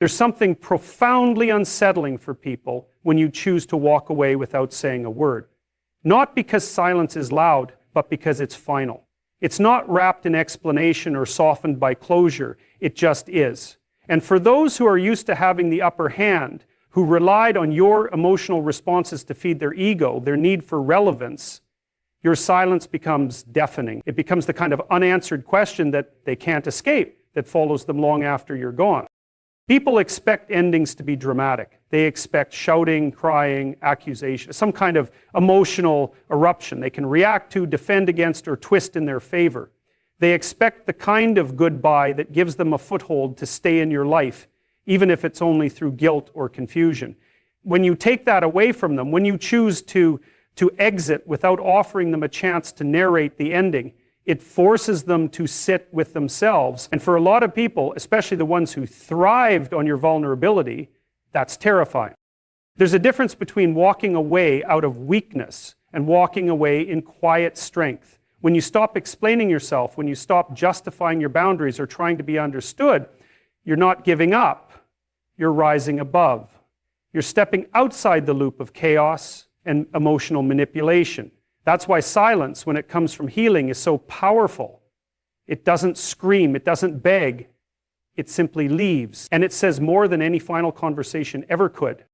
There's something profoundly unsettling for people when you choose to walk away without saying a word. Not because silence is loud, but because it's final. It's not wrapped in explanation or softened by closure. It just is. And for those who are used to having the upper hand, who relied on your emotional responses to feed their ego, their need for relevance, your silence becomes deafening. It becomes the kind of unanswered question that they can't escape, that follows them long after you're gone. People expect endings to be dramatic. They expect shouting, crying, accusation, some kind of emotional eruption they can react to, defend against, or twist in their favor. They expect the kind of goodbye that gives them a foothold to stay in your life, even if it's only through guilt or confusion. When you take that away from them, when you choose to exit without offering them a chance to narrate the ending, it forces them to sit with themselves. And for a lot of people, especially the ones who thrived on your vulnerability, that's terrifying. There's a difference between walking away out of weakness and walking away in quiet strength. When you stop explaining yourself, when you stop justifying your boundaries or trying to be understood, you're not giving up, you're rising above. You're stepping outside the loop of chaos and emotional manipulation. That's why silence, when it comes from healing, is so powerful. It doesn't scream, it doesn't beg, it simply leaves. And it says more than any final conversation ever could.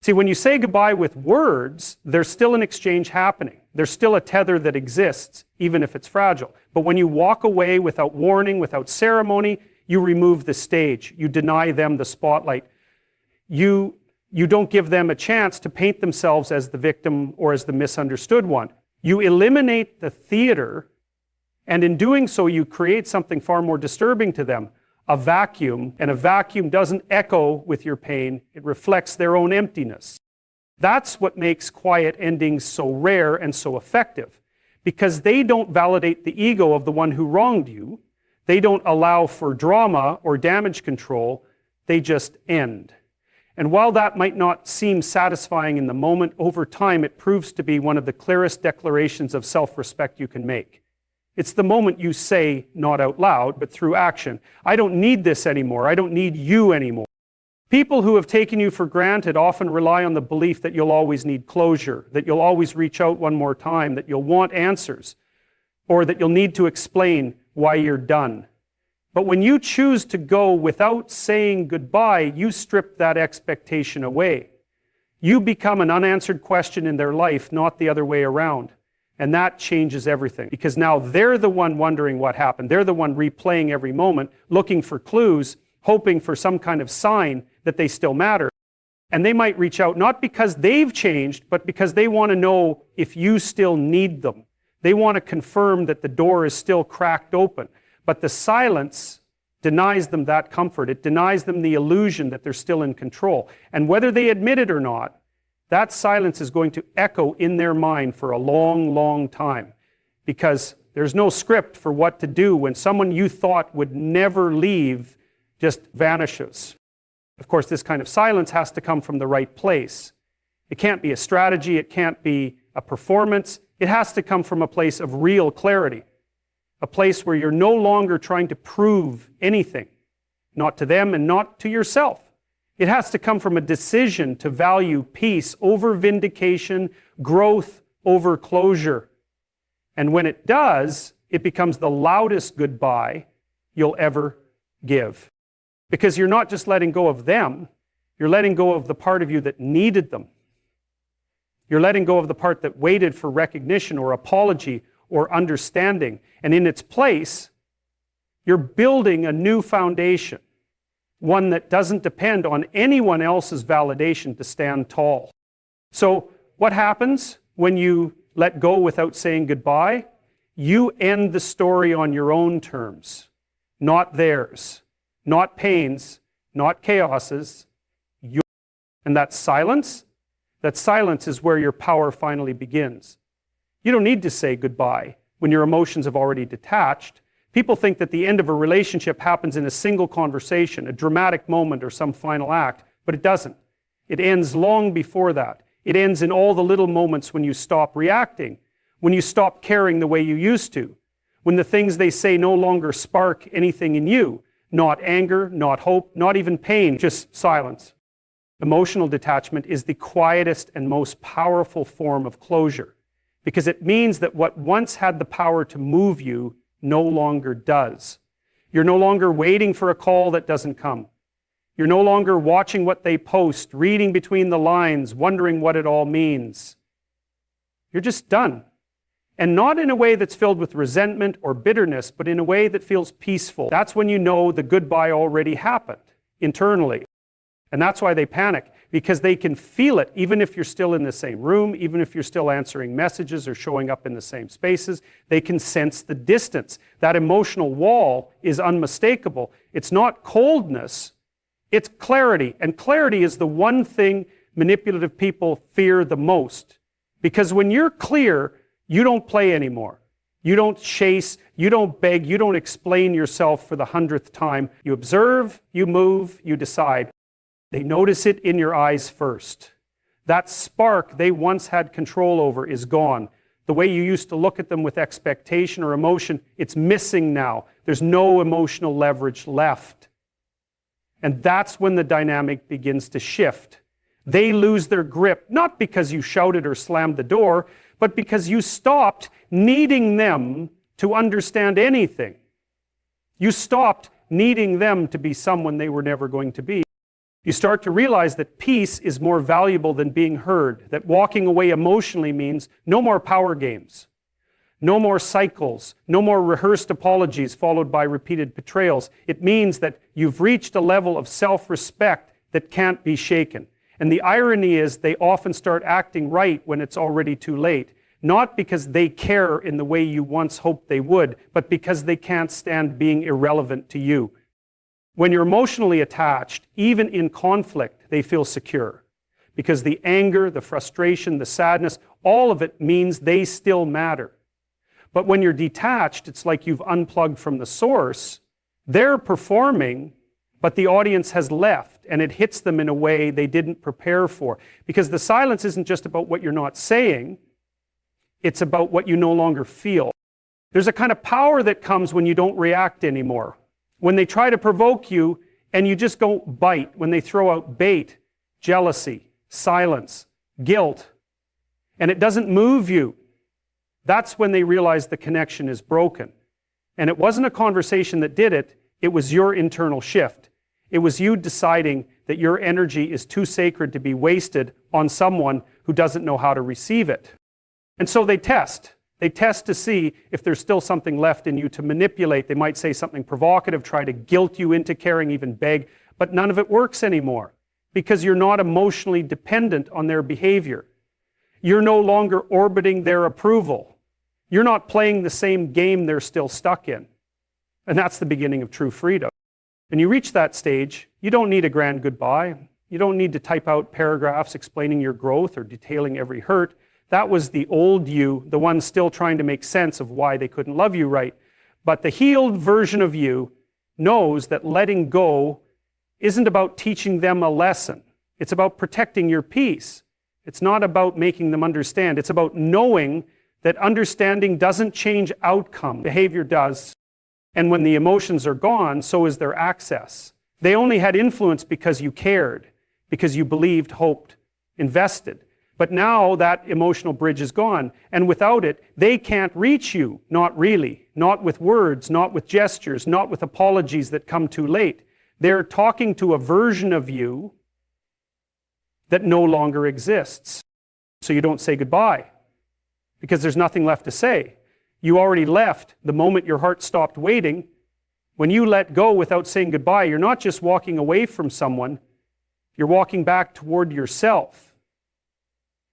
See, when you say goodbye with words, there's still an exchange happening. There's still a tether that exists, even if it's fragile. But when you walk away without warning, without ceremony, you remove the stage. You deny them the spotlight. You don't give them a chance to paint themselves as the victim or as the misunderstood one. You eliminate the theater, and in doing so, you create something far more disturbing to them, a vacuum, and a vacuum doesn't echo with your pain, it reflects their own emptiness. That's what makes quiet endings so rare and so effective, because they don't validate the ego of the one who wronged you, they don't allow for drama or damage control, they just end. And while that might not seem satisfying in the moment, over time it proves to be one of the clearest declarations of self-respect you can make. It's the moment you say, not out loud, but through action, I don't need this anymore, I don't need you anymore. People who have taken you for granted often rely on the belief that you'll always need closure, that you'll always reach out one more time, that you'll want answers, or that you'll need to explain why you're done. But when you choose to go without saying goodbye, you strip that expectation away. You become an unanswered question in their life, not the other way around. And that changes everything, because now they're the one wondering what happened. They're the one replaying every moment, looking for clues, hoping for some kind of sign that they still matter. And they might reach out not because they've changed, but because they want to know if you still need them. They want to confirm that the door is still cracked open. But the silence denies them that comfort. It denies them the illusion that they're still in control. And whether they admit it or not, that silence is going to echo in their mind for a long, long time. Because there's no script for what to do when someone you thought would never leave just vanishes. Of course, this kind of silence has to come from the right place. It can't be a strategy. It can't be a performance. It has to come from a place of real clarity. A place where you're no longer trying to prove anything, not to them and not to yourself. It has to come from a decision to value peace over vindication, growth over closure. And when it does, it becomes the loudest goodbye you'll ever give. Because you're not just letting go of them, you're letting go of the part of you that needed them. You're letting go of the part that waited for recognition or apology or understanding. And in its place, you're building a new foundation, one that doesn't depend on anyone else's validation to stand tall. So what happens when you let go without saying goodbye? You end the story on your own terms, not theirs, not pains, not chaoses. And that silence is where your power finally begins. You don't need to say goodbye when your emotions have already detached. People think that the end of a relationship happens in a single conversation, a dramatic moment or some final act, but it doesn't. It ends long before that. It ends in all the little moments when you stop reacting, when you stop caring the way you used to, when the things they say no longer spark anything in you, Not anger, not hope, not even pain, just silence. Emotional detachment is the quietest and most powerful form of closure because it means that what once had the power to move you no longer does. You're no longer waiting for a call that doesn't come. You're no longer watching what they post, reading between the lines, wondering what it all means. You're just done. And not in a way that's filled with resentment or bitterness, but in a way that feels peaceful. That's when you know the goodbye already happened internally. And that's why they panic, because they can feel it even if you're still in the same room, even if you're still answering messages or showing up in the same spaces. They can sense the distance. That emotional wall is unmistakable. It's not coldness, it's clarity. And clarity is the one thing manipulative people fear the most. Because when you're clear, you don't play anymore. You don't chase, you don't beg, you don't explain yourself for the 100th time. You observe, you move, you decide. They notice it in your eyes first. That spark they once had control over is gone. The way you used to look at them with expectation or emotion, it's missing now. There's no emotional leverage left. And that's when the dynamic begins to shift. They lose their grip, not because you shouted or slammed the door, but because you stopped needing them to understand anything. You stopped needing them to be someone they were never going to be. You start to realize that peace is more valuable than being heard, that walking away emotionally means no more power games, no more cycles, no more rehearsed apologies followed by repeated betrayals. It means that you've reached a level of self-respect that can't be shaken. And the irony is they often start acting right when it's already too late. Not because they care in the way you once hoped they would, but because they can't stand being irrelevant to you. When you're emotionally attached, even in conflict, they feel secure. Because the anger, the frustration, the sadness, all of it means they still matter. But when you're detached, it's like you've unplugged from the source. They're performing, but the audience has left, and it hits them in a way they didn't prepare for. Because the silence isn't just about what you're not saying, it's about what you no longer feel. There's a kind of power that comes when you don't react anymore. When they try to provoke you and you just don't bite, when they throw out bait, jealousy, silence, guilt, and it doesn't move you, that's when they realize the connection is broken. And it wasn't a conversation that did it, it was your internal shift. It was you deciding that your energy is too sacred to be wasted on someone who doesn't know how to receive it. And so they test. They test to see if there's still something left in you to manipulate. They might say something provocative, try to guilt you into caring, even beg, but none of it works anymore because you're not emotionally dependent on their behavior. You're no longer orbiting their approval. You're not playing the same game they're still stuck in. And that's the beginning of true freedom. When you reach that stage, you don't need a grand goodbye. You don't need to type out paragraphs explaining your growth or detailing every hurt. That was the old you, the one still trying to make sense of why they couldn't love you right. But the healed version of you knows that letting go isn't about teaching them a lesson. It's about protecting your peace. It's not about making them understand. It's about knowing that understanding doesn't change outcome. Behavior does. And when the emotions are gone, so is their access. They only had influence because you cared, because you believed, hoped, invested. But now that emotional bridge is gone, and without it, they can't reach you, not really, not with words, not with gestures, not with apologies that come too late. They're talking to a version of you that no longer exists. So you don't say goodbye, because there's nothing left to say. You already left the moment your heart stopped waiting. When you let go without saying goodbye, you're not just walking away from someone, you're walking back toward yourself.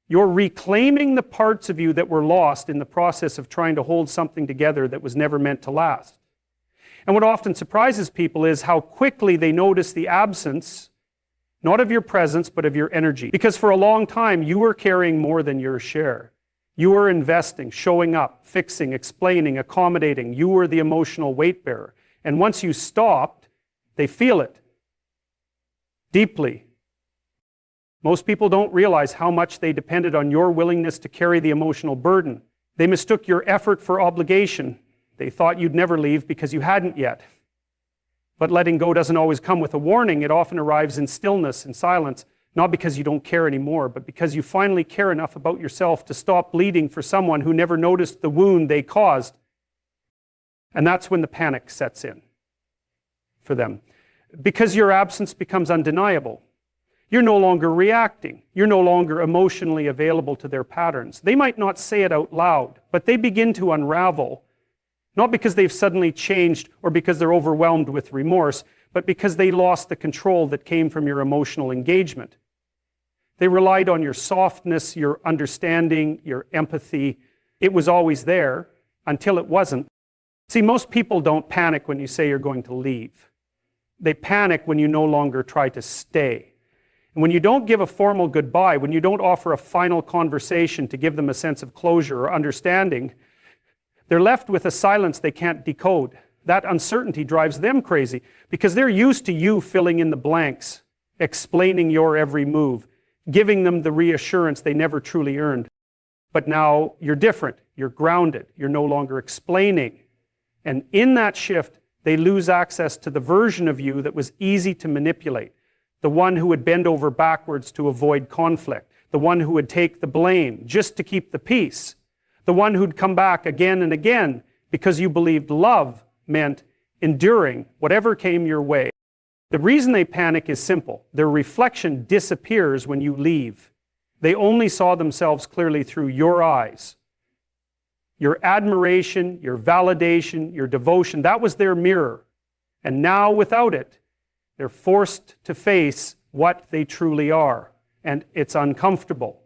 You're reclaiming the parts of you that were lost in the process of trying to hold something together that was never meant to last. And what often surprises people is how quickly they notice the absence, not of your presence, but of your energy. Because for a long time, you were carrying more than your share. You were investing, showing up, fixing, explaining, accommodating. You were the emotional weight bearer. And once you stopped, they feel it deeply. Most people don't realize how much they depended on your willingness to carry the emotional burden. They mistook your effort for obligation. They thought you'd never leave because you hadn't yet. But letting go doesn't always come with a warning. It often arrives in stillness and silence, not because you don't care anymore, but because you finally care enough about yourself to stop bleeding for someone who never noticed the wound they caused. And that's when the panic sets in for them. Because your absence becomes undeniable. You're no longer reacting. You're no longer emotionally available to their patterns. They might not say it out loud, but they begin to unravel, not because they've suddenly changed or because they're overwhelmed with remorse, but because they lost the control that came from your emotional engagement. They relied on your softness, your understanding, your empathy. It was always there until it wasn't. See, most people don't panic when you say you're going to leave. They panic when you no longer try to stay. And when you don't give a formal goodbye, when you don't offer a final conversation to give them a sense of closure or understanding, they're left with a silence they can't decode. That uncertainty drives them crazy because they're used to you filling in the blanks, explaining your every move, giving them the reassurance they never truly earned. But now you're different. You're grounded. You're no longer explaining. And in that shift, they lose access to the version of you that was easy to manipulate. The one who would bend over backwards to avoid conflict. The one who would take the blame just to keep the peace. The one who'd come back again and again because you believed love meant enduring whatever came your way. The reason they panic is simple. Their reflection disappears when you leave. They only saw themselves clearly through your eyes. Your admiration, your validation, your devotion, that was their mirror. And now without it, they're forced to face what they truly are. And it's uncomfortable.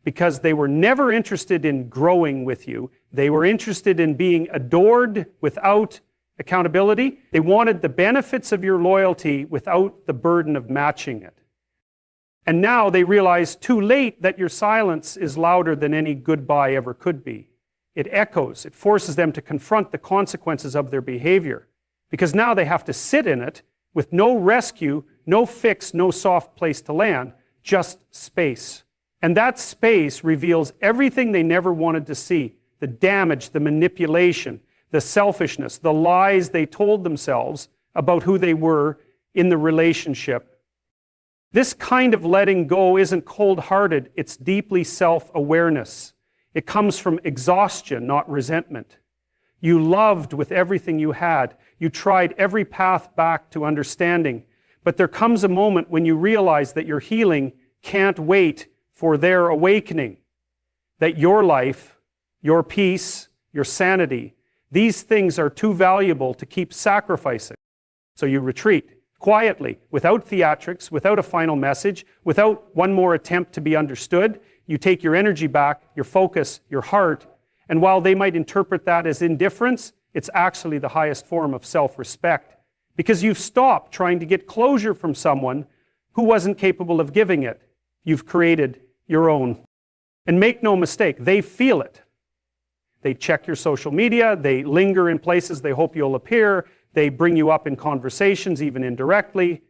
Because they were never interested in growing with you. They were interested in being adored without accountability. They wanted the benefits of your loyalty without the burden of matching it. And now they realize too late that your silence is louder than any goodbye ever could be. It echoes. It forces them to confront the consequences of their behavior. Because now they have to sit in it with no rescue, no fix, no soft place to land, just space. And that space reveals everything they never wanted to see. The damage, the manipulation, the selfishness, the lies they told themselves about who they were in the relationship. This kind of letting go isn't cold-hearted, it's deeply self-awareness. It comes from exhaustion, not resentment. You loved with everything you had. You tried every path back to understanding. But there comes a moment when you realize that your healing can't wait for their awakening. That your life, your peace, your sanity, these things are too valuable to keep sacrificing. So you retreat quietly, without theatrics, without a final message, without one more attempt to be understood. You take your energy back, your focus, your heart, and while they might interpret that as indifference, it's actually the highest form of self-respect. Because you've stopped trying to get closure from someone who wasn't capable of giving it. You've created your own. And make no mistake, they feel it. They check your social media, they linger in places they hope you'll appear, they bring you up in conversations, even indirectly,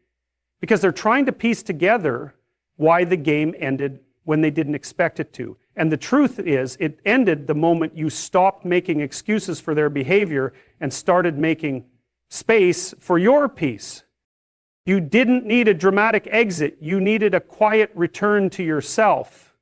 because they're trying to piece together why the game ended when they didn't expect it to. And the truth is, it ended the moment you stopped making excuses for their behavior and started making space for your peace. You didn't need a dramatic exit, you needed a quiet return to yourself.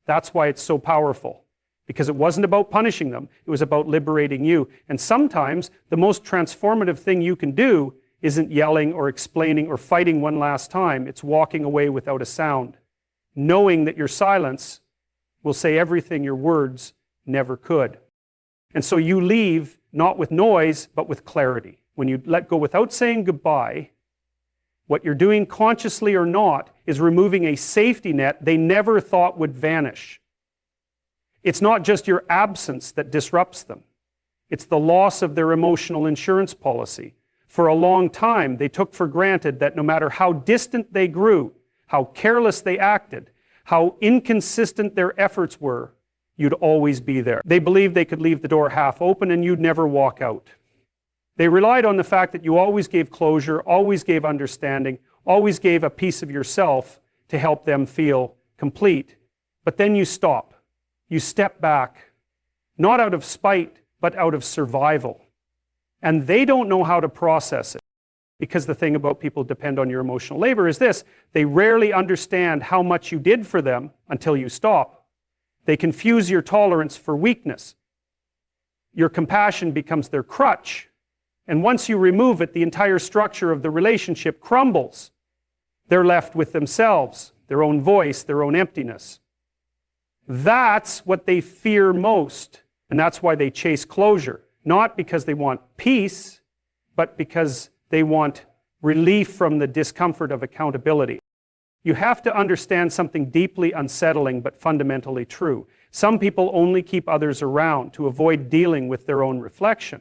That's why it's so powerful. Because it wasn't about punishing them, it was about liberating you. And sometimes the most transformative thing you can do isn't yelling or explaining or fighting one last time, it's walking away without a sound. Knowing that your silence will say everything your words never could. And so you leave not with noise, but with clarity. When you let go without saying goodbye, what you're doing consciously or not is removing a safety net they never thought would vanish. It's not just your absence that disrupts them. It's the loss of their emotional insurance policy. For a long time, they took for granted that no matter how distant they grew, how careless they acted, how inconsistent their efforts were, you'd always be there. They believed they could leave the door half open and you'd never walk out. They relied on the fact that you always gave closure, always gave understanding, always gave a piece of yourself to help them feel complete. But then you stop. You step back, not out of spite, but out of survival. and they don't know how to process it. Because the thing about people who depend on your emotional labor is this: they rarely understand how much you did for them until you stop. They confuse your tolerance for weakness. Your compassion becomes their crutch. And once you remove it, the entire structure of the relationship crumbles. They're left with themselves, their own voice, their own emptiness. That's what they fear most. And that's why they chase closure. Not because they want peace, but because they want relief from the discomfort of accountability. You have to understand something deeply unsettling but fundamentally true. Some people only keep others around to avoid dealing with their own reflection.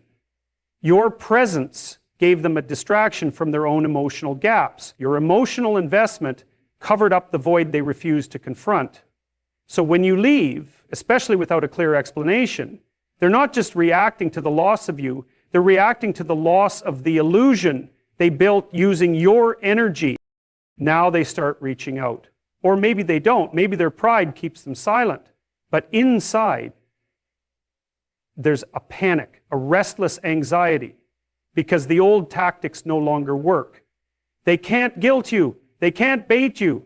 Your presence gave them a distraction from their own emotional gaps. Your emotional investment covered up the void they refused to confront. So when you leave, especially without a clear explanation, they're not just reacting to the loss of you, they're reacting to the loss of the illusion they built using your energy. Now they start reaching out. Or maybe they don't. Maybe their pride keeps them silent. But inside, there's a panic, a restless anxiety, because the old tactics no longer work. They can't guilt you. They can't bait you.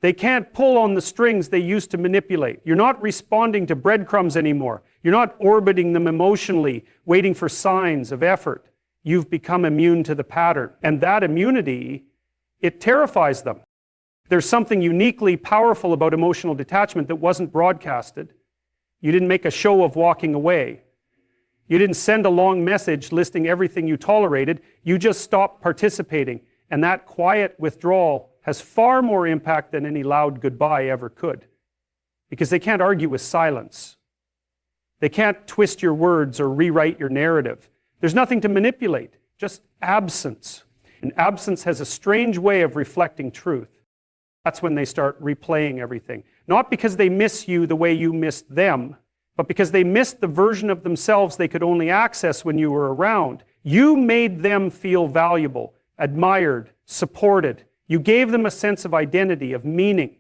They can't pull on the strings they used to manipulate. You're not responding to breadcrumbs anymore. You're not orbiting them emotionally, waiting for signs of effort. You've become immune to the pattern. And that immunity, it terrifies them. There's something uniquely powerful about emotional detachment that wasn't broadcasted. You didn't make a show of walking away. You didn't send a long message listing everything you tolerated. You just stopped participating. And that quiet withdrawal has far more impact than any loud goodbye ever could. Because they can't argue with silence. They can't twist your words or rewrite your narrative. There's nothing to manipulate, just absence. And absence has a strange way of reflecting truth. That's when they start replaying everything. Not because they miss you the way you missed them, but because they missed the version of themselves they could only access when you were around. You made them feel valuable, admired, supported. You gave them a sense of identity, of meaning.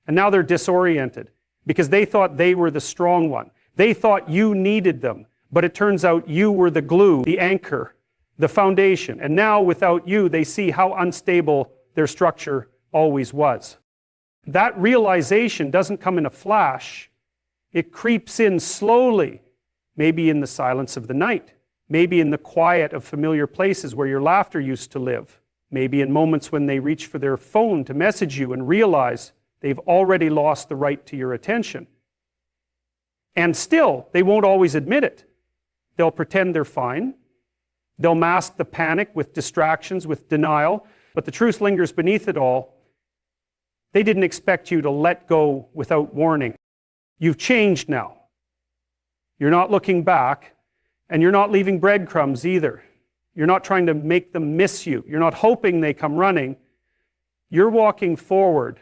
And now they're disoriented because they thought they were the strong one. They thought you needed them, but it turns out you were the glue, the anchor, the foundation. And now without you, they see how unstable their structure always was. That realization doesn't come in a flash. It creeps in slowly, maybe in the silence of the night, maybe in the quiet of familiar places where your laughter used to live, maybe in moments when they reach for their phone to message you and realize they've already lost the right to your attention. And still, they won't always admit it. They'll pretend they're fine. They'll mask the panic with distractions, with denial, but the truth lingers beneath it all. They didn't expect you to let go without warning. You've changed now. You're not looking back, and you're not leaving breadcrumbs either. You're not trying to make them miss you. You're not hoping they come running. You're walking forward,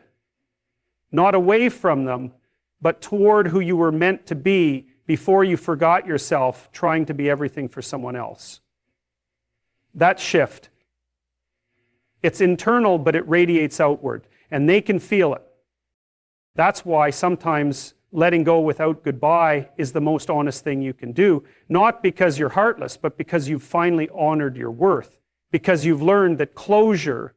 not away from them, but toward who you were meant to be before you forgot yourself trying to be everything for someone else. That shift, it's internal, but it radiates outward, and they can feel it. That's why sometimes letting go without goodbye is the most honest thing you can do, not because you're heartless, but because you've finally honored your worth, because you've learned that closure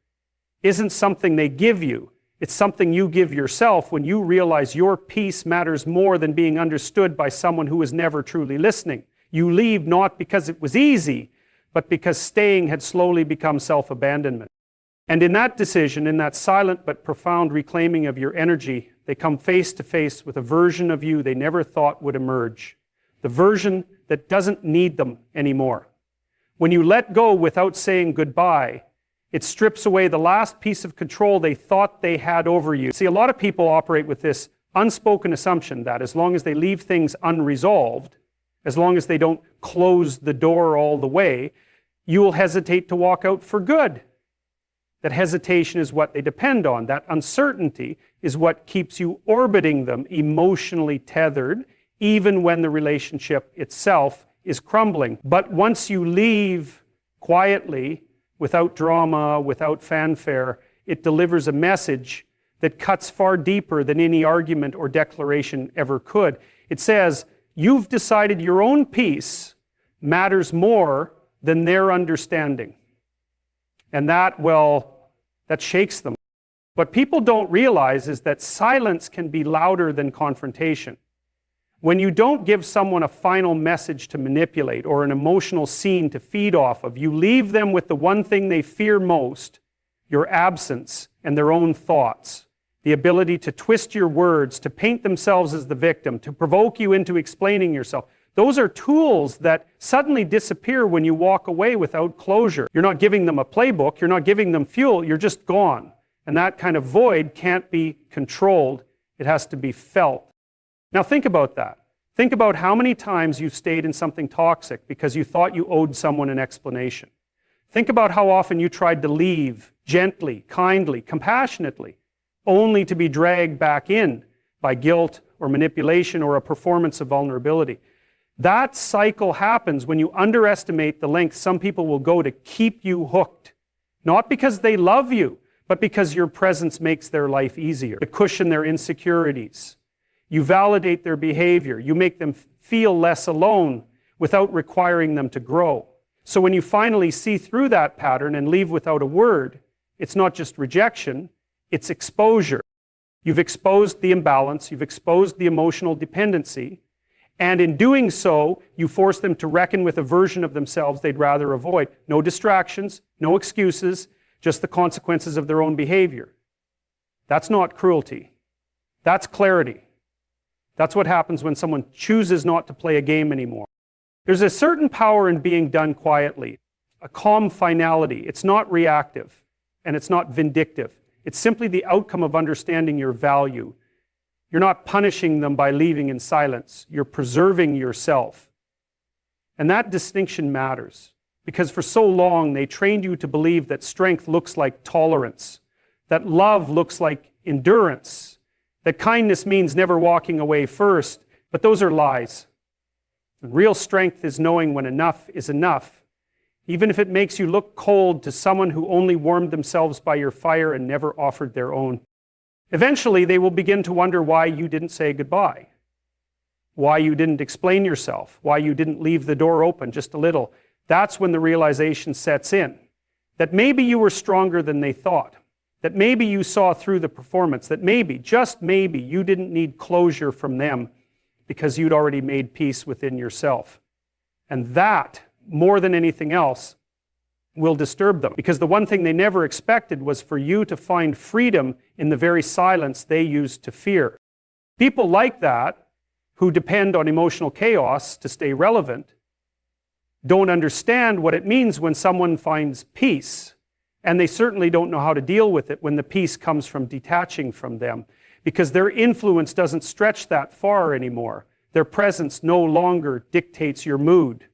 isn't something they give you. It's something you give yourself when you realize your peace matters more than being understood by someone who is never truly listening. You leave not because it was easy, but because staying had slowly become self-abandonment. And in that decision, in that silent but profound reclaiming of your energy, they come face to face with a version of you they never thought would emerge. The version that doesn't need them anymore. When you let go without saying goodbye, it strips away the last piece of control they thought they had over you. See, a lot of people operate with this unspoken assumption that as long as they leave things unresolved, as long as they don't close the door all the way, you will hesitate to walk out for good. That hesitation is what they depend on. That uncertainty is what keeps you orbiting them, emotionally tethered, even when the relationship itself is crumbling. But once you leave quietly, without drama, without fanfare, it delivers a message that cuts far deeper than any argument or declaration ever could. It says, you've decided your own peace matters more than their understanding. And that shakes them. What people don't realize is that silence can be louder than confrontation. When you don't give someone a final message to manipulate or an emotional scene to feed off of, you leave them with the one thing they fear most, your absence and their own thoughts. The ability to twist your words, to paint themselves as the victim, to provoke you into explaining yourself. Those are tools that suddenly disappear when you walk away without closure. You're not giving them a playbook, you're not giving them fuel, you're just gone. And that kind of void can't be controlled, it has to be felt. Now think about that. Think about how many times you've stayed in something toxic because you thought you owed someone an explanation. Think about how often you tried to leave gently, kindly, compassionately, only to be dragged back in by guilt or manipulation or a performance of vulnerability. That cycle happens when you underestimate the length some people will go to keep you hooked. Not because they love you, but because your presence makes their life easier, to cushion their insecurities. You validate their behavior. You make them feel less alone without requiring them to grow. So when you finally see through that pattern and leave without a word, it's not just rejection, it's exposure. You've exposed the imbalance, you've exposed the emotional dependency, and in doing so, you force them to reckon with a version of themselves they'd rather avoid. No distractions, no excuses, just the consequences of their own behavior. That's not cruelty. That's clarity. That's what happens when someone chooses not to play a game anymore. There's a certain power in being done quietly, a calm finality. It's not reactive, and it's not vindictive. It's simply the outcome of understanding your value. You're not punishing them by leaving in silence. You're preserving yourself. And that distinction matters, because for so long they trained you to believe that strength looks like tolerance, that love looks like endurance, that kindness means never walking away first, but those are lies. And real strength is knowing when enough is enough, even if it makes you look cold to someone who only warmed themselves by your fire and never offered their own. Eventually, they will begin to wonder why you didn't say goodbye, why you didn't explain yourself, why you didn't leave the door open just a little. That's when the realization sets in, that maybe you were stronger than they thought, that maybe you saw through the performance, that maybe, just maybe, you didn't need closure from them because you'd already made peace within yourself. And that, more than anything else, will disturb them, because the one thing they never expected was for you to find freedom in the very silence they used to fear. People like that, who depend on emotional chaos to stay relevant, don't understand what it means when someone finds peace, and they certainly don't know how to deal with it when the peace comes from detaching from them, because their influence doesn't stretch that far anymore. Their presence no longer dictates your mood.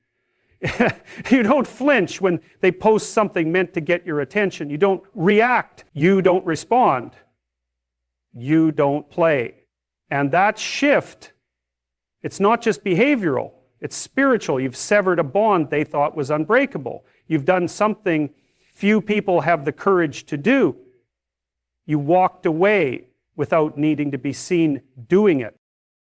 You don't flinch when they post something meant to get your attention. You don't react. You don't respond. You don't play. And that shift, it's not just behavioral, it's spiritual. You've severed a bond they thought was unbreakable. You've done something few people have the courage to do. You walked away without needing to be seen doing it.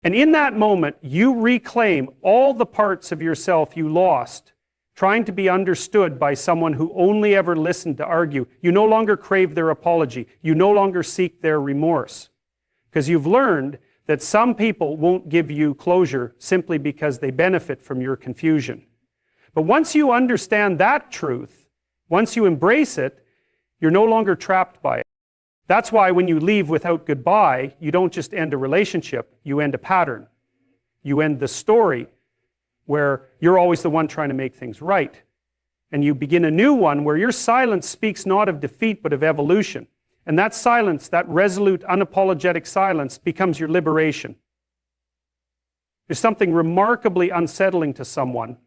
And in that moment, you reclaim all the parts of yourself you lost, trying to be understood by someone who only ever listened to argue. You no longer crave their apology. You no longer seek their remorse. Because you've learned that some people won't give you closure simply because they benefit from your confusion. But once you understand that truth, once you embrace it, you're no longer trapped by it. That's why when you leave without goodbye, you don't just end a relationship, you end a pattern. You end the story where you're always the one trying to make things right. And you begin a new one where your silence speaks not of defeat but of evolution. And that silence, that resolute, unapologetic silence, becomes your liberation. There's something remarkably unsettling to someone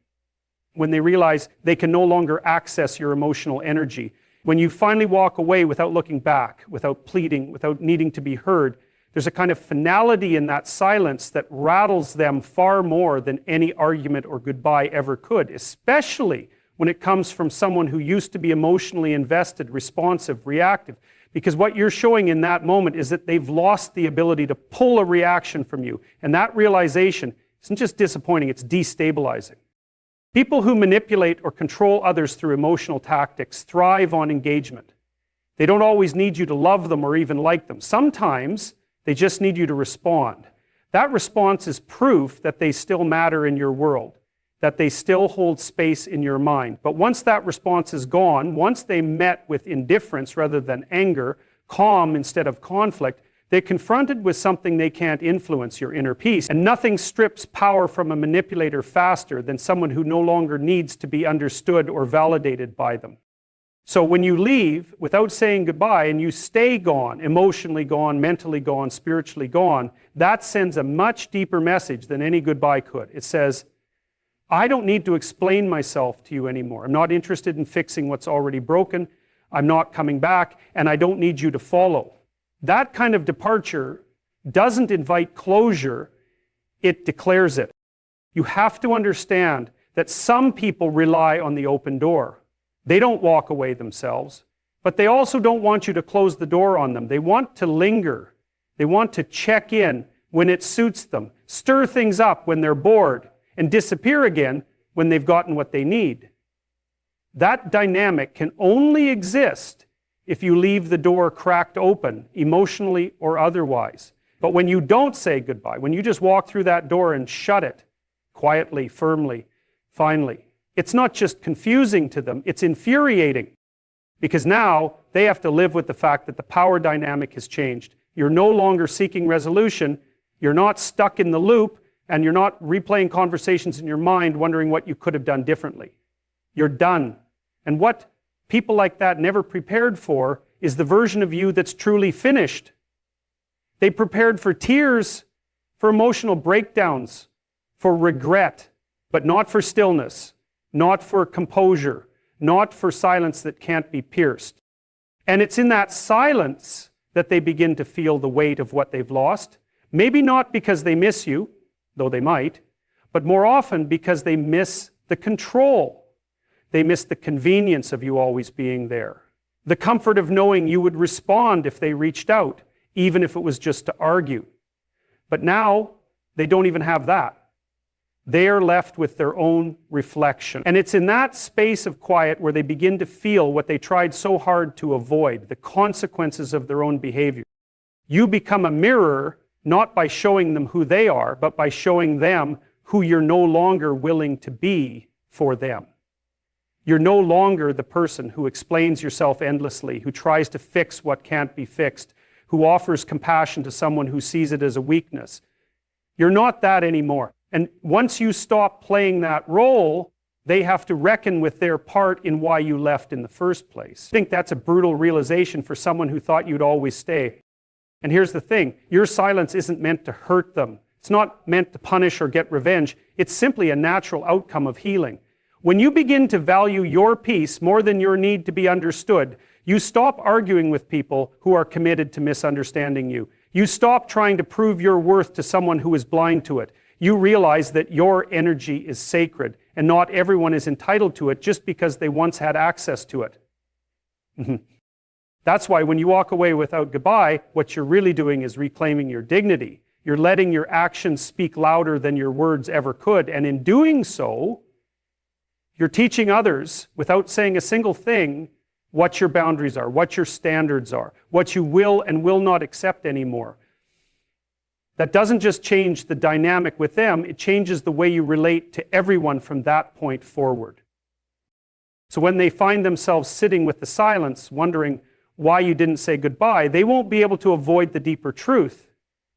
when they realize they can no longer access your emotional energy. When you finally walk away without looking back, without pleading, without needing to be heard, there's a kind of finality in that silence that rattles them far more than any argument or goodbye ever could, especially when it comes from someone who used to be emotionally invested, responsive, reactive. Because what you're showing in that moment is that they've lost the ability to pull a reaction from you. And that realization isn't just disappointing, it's destabilizing. People who manipulate or control others through emotional tactics thrive on engagement. They don't always need you to love them or even like them. Sometimes they just need you to respond. That response is proof that they still matter in your world, that they still hold space in your mind. But once that response is gone, once they met with indifference rather than anger, calm instead of conflict, they're confronted with something they can't influence, your inner peace. And nothing strips power from a manipulator faster than someone who no longer needs to be understood or validated by them. So when you leave without saying goodbye and you stay gone, emotionally gone, mentally gone, spiritually gone, that sends a much deeper message than any goodbye could. It says, I don't need to explain myself to you anymore. I'm not interested in fixing what's already broken. I'm not coming back, and I don't need you to follow. That kind of departure doesn't invite closure, it declares it. You have to understand that some people rely on the open door. They don't walk away themselves, but they also don't want you to close the door on them. They want to linger. They want to check in when it suits them, stir things up when they're bored, and disappear again when they've gotten what they need. That dynamic can only exist if you leave the door cracked open, emotionally or otherwise. But when you don't say goodbye, when you just walk through that door and shut it, quietly, firmly, finally, it's not just confusing to them, it's infuriating. Because now they have to live with the fact that the power dynamic has changed. You're no longer seeking resolution, you're not stuck in the loop, and you're not replaying conversations in your mind wondering what you could have done differently. You're done. And what people like that never prepared for is the version of you that's truly finished. They prepared for tears, for emotional breakdowns, for regret, but not for stillness, not for composure, not for silence that can't be pierced. And it's in that silence that they begin to feel the weight of what they've lost. Maybe not because they miss you, though they might, but more often because they miss the control. They miss the convenience of you always being there. The comfort of knowing you would respond if they reached out, even if it was just to argue. But now, they don't even have that. They are left with their own reflection. And it's in that space of quiet where they begin to feel what they tried so hard to avoid, the consequences of their own behavior. You become a mirror, not by showing them who they are, but by showing them who you're no longer willing to be for them. You're no longer the person who explains yourself endlessly, who tries to fix what can't be fixed, who offers compassion to someone who sees it as a weakness. You're not that anymore. And once you stop playing that role, they have to reckon with their part in why you left in the first place. I think that's a brutal realization for someone who thought you'd always stay. And here's the thing, your silence isn't meant to hurt them. It's not meant to punish or get revenge. It's simply a natural outcome of healing. When you begin to value your peace more than your need to be understood, you stop arguing with people who are committed to misunderstanding you. You stop trying to prove your worth to someone who is blind to it. You realize that your energy is sacred, and not everyone is entitled to it just because they once had access to it. That's why when you walk away without goodbye, what you're really doing is reclaiming your dignity. You're letting your actions speak louder than your words ever could, and in doing so, you're teaching others, without saying a single thing, what your boundaries are, what your standards are, what you will and will not accept anymore. That doesn't just change the dynamic with them, it changes the way you relate to everyone from that point forward. So when they find themselves sitting with the silence, wondering why you didn't say goodbye, they won't be able to avoid the deeper truth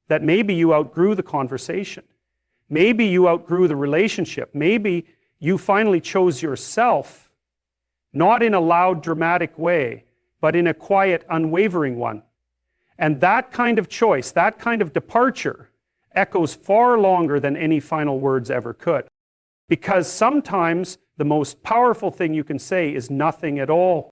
that maybe you outgrew the conversation. Maybe you outgrew the relationship. Maybe you finally chose yourself, not in a loud, dramatic way, but in a quiet, unwavering one. And that kind of choice, that kind of departure, echoes far longer than any final words ever could. Because sometimes the most powerful thing you can say is nothing at all.